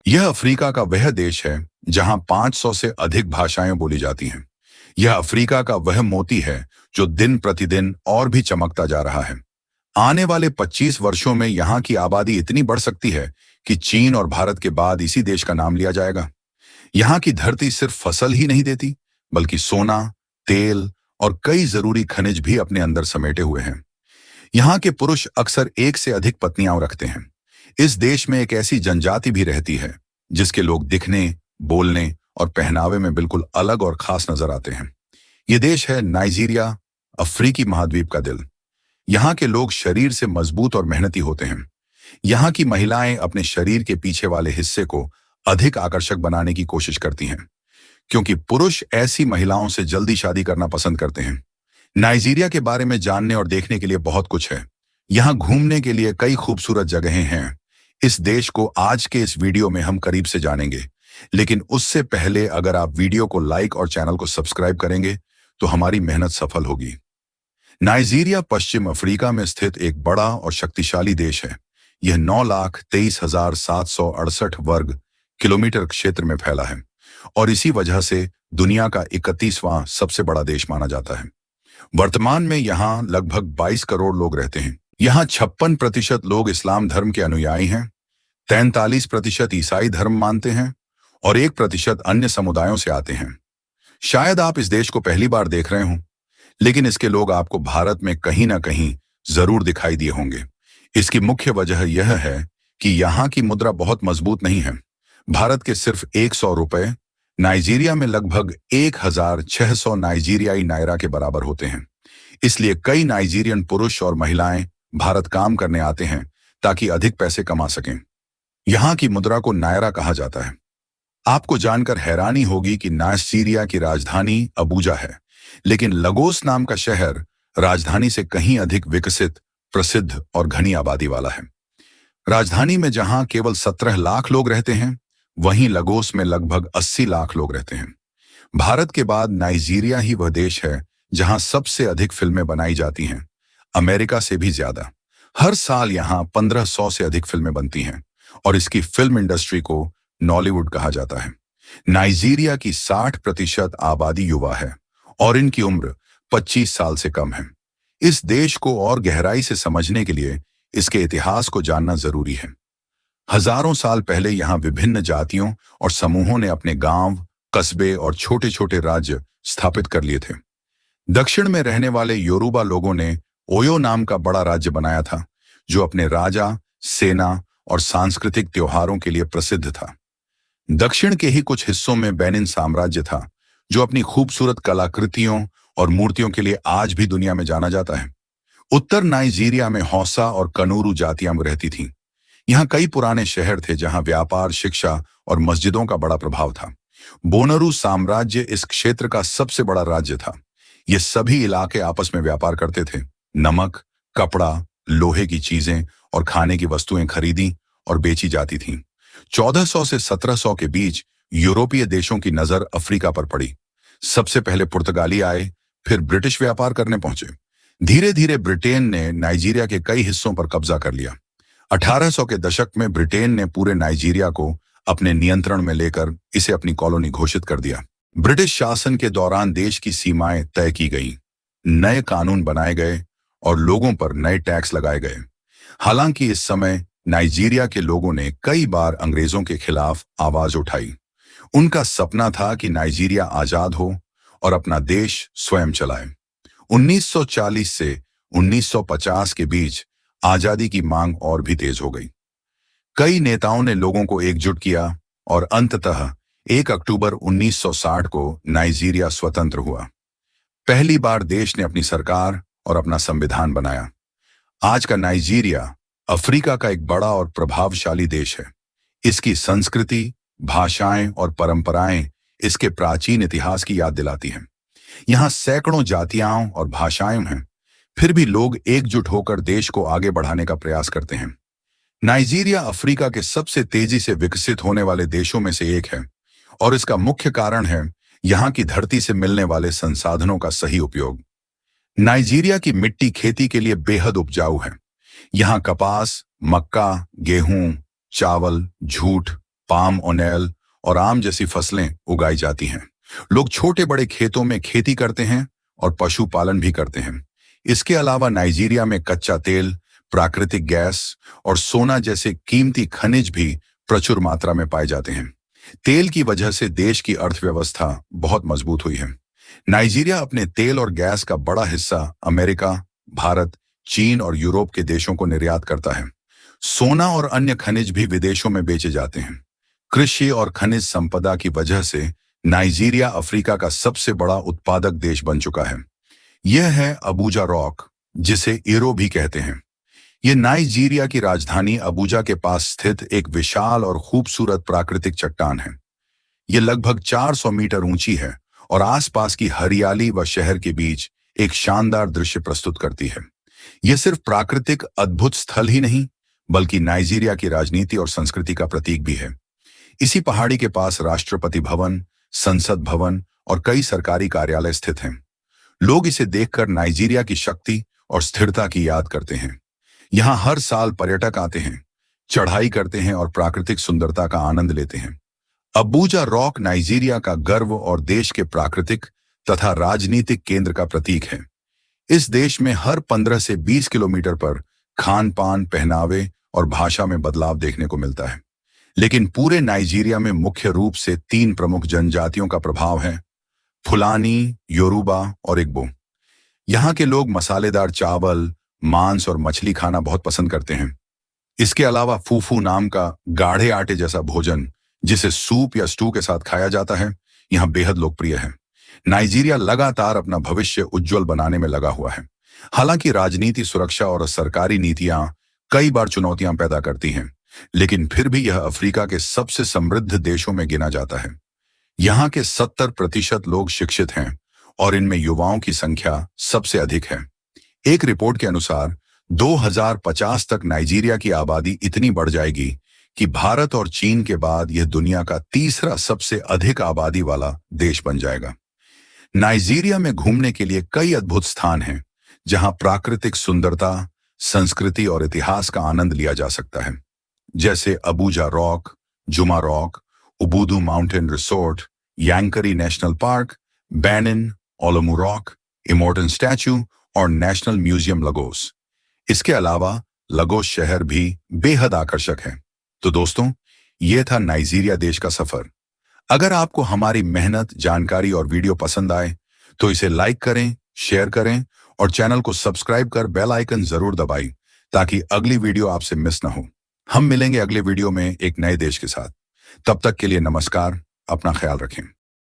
यह अफ्रीका का वह देश है जहां 500 से अधिक भाषाएं बोली जाती हैं। यह अफ्रीका का वह मोती है जो दिन प्रतिदिन और भी चमकता जा रहा है। आने वाले 25 वर्षों में यहाँ की आबादी इतनी बढ़ सकती है कि चीन और भारत के बाद इसी देश का नाम लिया जाएगा। यहाँ की धरती सिर्फ फसल ही नहीं देती, बल्कि सोना, तेल और कई जरूरी खनिज भी अपने अंदर समेटे हुए हैं। यहाँ के पुरुष अक्सर एक से अधिक पत्नियां रखते हैं। इस देश में एक ऐसी जनजाति भी रहती है जिसके लोग दिखने, बोलने और पहनावे में बिल्कुल अलग और खास नजर आते हैं। ये देश है नाइजीरिया, अफ्रीकी महाद्वीप का दिल। यहाँ के लोग शरीर से मजबूत और मेहनती होते हैं। यहाँ की महिलाएं अपने शरीर के पीछे वाले हिस्से को अधिक आकर्षक बनाने की कोशिश करती हैं, क्योंकि पुरुष ऐसी महिलाओं से जल्दी शादी करना पसंद करते हैं। नाइजीरिया के बारे में जानने और देखने के लिए बहुत कुछ है। यहाँ घूमने के लिए कई खूबसूरत जगहें हैं। इस देश को आज के इस वीडियो में हम करीब से जानेंगे, लेकिन उससे पहले अगर आप वीडियो को लाइक और चैनल को सब्सक्राइब करेंगे तो हमारी मेहनत सफल होगी। नाइजीरिया पश्चिम अफ्रीका में स्थित एक बड़ा और शक्तिशाली देश है। यह 9,23,768 वर्ग किलोमीटर क्षेत्र में फैला है और इसी वजह से दुनिया का 31वां सबसे बड़ा देश माना जाता है। वर्तमान में यहाँ लगभग 22 करोड़ लोग रहते हैं। यहाँ 56% लोग इस्लाम धर्म के अनुयायी हैं, 43% ईसाई धर्म मानते हैं और 1% अन्य समुदायों से आते हैं। शायद आप इस देश को पहली बार देख रहे हों, लेकिन इसके लोग आपको भारत में कहीं ना कहीं जरूर दिखाई दिए होंगे। इसकी मुख्य वजह यह है कि यहाँ की मुद्रा बहुत मजबूत नहीं है। भारत के सिर्फ 100 रुपए नाइजीरिया में लगभग 1,600 नाइजीरियाई नायरा के बराबर होते हैं। इसलिए कई नाइजीरियन पुरुष और महिलाएं भारत काम करने आते हैं ताकि अधिक पैसे कमा सकें। यहाँ की मुद्रा को नायरा कहा जाता है। आपको जानकर हैरानी होगी कि नाइजीरिया की राजधानी अबुजा है, लेकिन लगोस नाम का शहर राजधानी से कहीं अधिक विकसित, प्रसिद्ध और घनी आबादी वाला है। राजधानी में जहां केवल 17 लाख लोग रहते हैं, वहीं लगोस में लगभग 80 लाख लोग रहते हैं। भारत के बाद नाइजीरिया ही वह देश है जहां सबसे अधिक फिल्में बनाई जाती हैं, अमेरिका से भी ज्यादा। हर साल यहां 1500 से अधिक फिल्में बनती हैं और इसकी फिल्म इंडस्ट्री को नॉलीवुड कहा जाता है। नाइजीरिया की 60% आबादी युवा है और इनकी उम्र 25 साल से कम है। इस देश को और गहराई से समझने के लिए इसके इतिहास को जानना जरूरी है। हजारों साल पहले यहाँ विभिन्न जातियों और समूहों ने अपने गांव, कस्बे और छोटे छोटे राज्य स्थापित कर लिए थे। दक्षिण में रहने वाले योरूबा लोगों ने ओयो नाम का बड़ा राज्य बनाया था, जो अपने राजा, सेना और सांस्कृतिक त्योहारों के लिए प्रसिद्ध था। दक्षिण के ही कुछ हिस्सों में बेनिन साम्राज्य था, जो अपनी खूबसूरत कलाकृतियों और मूर्तियों के लिए आज भी दुनिया में जाना जाता है। उत्तर नाइजीरिया में हौसा और कनूरू जातियां रहती थीं। यहाँ कई पुराने शहर थे जहां व्यापार, शिक्षा और मस्जिदों का बड़ा प्रभाव था। बोनरू साम्राज्य इस क्षेत्र का सबसे बड़ा राज्य था। ये सभी इलाके आपस में व्यापार करते थे। नमक, कपड़ा, लोहे की चीजें और खाने की वस्तुएं खरीदी और बेची जाती थीं। 1400 से 1700 के बीच यूरोपीय देशों की नजर अफ्रीका पर पड़ी। सबसे पहले पुर्तगाली आए, फिर ब्रिटिश व्यापार करने पहुंचे। धीरे धीरे ब्रिटेन ने नाइजीरिया के कई हिस्सों पर कब्जा कर लिया। 1800 के दशक में ब्रिटेन ने पूरे नाइजीरिया को अपने नियंत्रण में लेकर इसे अपनी कॉलोनी घोषित कर दिया। ब्रिटिश शासन के दौरान देश की सीमाएं तय की गईं, नए कानून बनाए गए और लोगों पर नए टैक्स लगाए गए। हालांकि इस समय नाइजीरिया के लोगों ने कई बार अंग्रेजों के खिलाफ आवाज उठाई। उनका सपना था कि नाइजीरिया आजाद हो और अपना देश स्वयं चलाए। 1940 से 1950 के बीच आजादी की मांग और भी तेज हो गई। कई नेताओं ने लोगों को एकजुट किया और अंततः 1 अक्टूबर 1960 को नाइजीरिया स्वतंत्र हुआ। पहली बार देश ने अपनी सरकार और अपना संविधान बनाया। आज का नाइजीरिया अफ्रीका का एक बड़ा और प्रभावशाली देश है। इसकी संस्कृति, भाषाएं और परंपराएं इसके प्राचीन इतिहास की याद दिलाती हैं। यहाँ सैकड़ों जातियां और भाषाएं हैं, फिर भी लोग एकजुट होकर देश को आगे बढ़ाने का प्रयास करते हैं। नाइजीरिया अफ्रीका के सबसे तेजी से विकसित होने वाले देशों में से एक है और इसका मुख्य कारण है यहाँ की धरती से मिलने वाले संसाधनों का सही उपयोग। नाइजीरिया की मिट्टी खेती के लिए बेहद उपजाऊ है। यहाँ कपास, मक्का, गेहूं, चावल, जूट, पाम ऑनेल और आम जैसी फसलें उगाई जाती हैं। लोग छोटे बड़े खेतों में खेती करते हैं और पशुपालन भी करते हैं। इसके अलावा नाइजीरिया में कच्चा तेल, प्राकृतिक गैस और सोना जैसे कीमती खनिज भी प्रचुर मात्रा में पाए जाते हैं। तेल की वजह से देश की अर्थव्यवस्था बहुत मजबूत हुई है। नाइजीरिया अपने तेल और गैस का बड़ा हिस्सा अमेरिका, भारत, चीन और यूरोप के देशों को निर्यात करता है। सोना और अन्य खनिज भी विदेशों में बेचे जाते हैं। कृषि और खनिज संपदा की वजह से नाइजीरिया अफ्रीका का सबसे बड़ा उत्पादक देश बन चुका है। यह है अबूजा रॉक, जिसे इरो भी कहते हैं। यह नाइजीरिया की राजधानी अबूजा के पास स्थित एक विशाल और खूबसूरत प्राकृतिक चट्टान है। यह लगभग 400 मीटर ऊंची है और आसपास की हरियाली व शहर के बीच एक शानदार दृश्य प्रस्तुत करती है। यह सिर्फ प्राकृतिक अद्भुत स्थल ही नहीं, बल्कि नाइजीरिया की राजनीति और संस्कृति का प्रतीक भी है। इसी पहाड़ी के पास राष्ट्रपति भवन, संसद भवन और कई सरकारी कार्यालय स्थित हैं। लोग इसे देखकर नाइजीरिया की शक्ति और स्थिरता की याद करते हैं। यहाँ हर साल पर्यटक आते हैं, चढ़ाई करते हैं और प्राकृतिक सुंदरता का आनंद लेते हैं। अबूजा रॉक नाइजीरिया का गर्व और देश के प्राकृतिक तथा राजनीतिक केंद्र का प्रतीक है। इस देश में हर 15 से 20 किलोमीटर पर खान पान, पहनावे और भाषा में बदलाव देखने को मिलता है। लेकिन पूरे नाइजीरिया में मुख्य रूप से 3 प्रमुख जनजातियों का प्रभाव है: फुलानी, योरूबा और इग्बो। यहाँ के लोग मसालेदार चावल, मांस और मछली खाना बहुत पसंद करते हैं। इसके अलावा फूफू नाम का गाढ़े आटे जैसा भोजन, जिसे सूप या स्टू के साथ खाया जाता है, यहाँ बेहद लोकप्रिय है। नाइजीरिया लगातार अपना भविष्य उज्जवल बनाने में लगा हुआ है। हालांकि राजनीति, सुरक्षा और सरकारी नीतियां कई बार चुनौतियां पैदा करती हैं, लेकिन फिर भी यह अफ्रीका के सबसे समृद्ध देशों में गिना जाता है। यहाँ के 70% लोग शिक्षित हैं और इनमें युवाओं की संख्या सबसे अधिक है। एक रिपोर्ट के अनुसार 2050 तक नाइजीरिया की आबादी इतनी बढ़ जाएगी कि भारत और चीन के बाद यह दुनिया का तीसरा सबसे अधिक आबादी वाला देश बन जाएगा। नाइजीरिया में घूमने के लिए कई अद्भुत स्थान हैं, जहां प्राकृतिक सुंदरता, संस्कृति और इतिहास का आनंद लिया जा सकता है, जैसे Abuja rock, Zuma rock, Obudu mountain resort, Yankari national park, Benin, Olumo rock, Emotan statue और नेशनल म्यूजियम लगोस। इसके अलावा लगोस शहर भी बेहद आकर्षक है। तो दोस्तों, यह था नाइजीरिया देश का सफर। अगर आपको हमारी मेहनत, जानकारी और वीडियो पसंद आए तो इसे लाइक करें, शेयर करें और चैनल को सब्सक्राइब कर बेल आइकन जरूर दबाएं, ताकि अगली वीडियो आपसे मिस ना हो। हम मिलेंगे अगले वीडियो में एक नए देश के साथ। तब तक के लिए नमस्कार, अपना ख्याल रखें।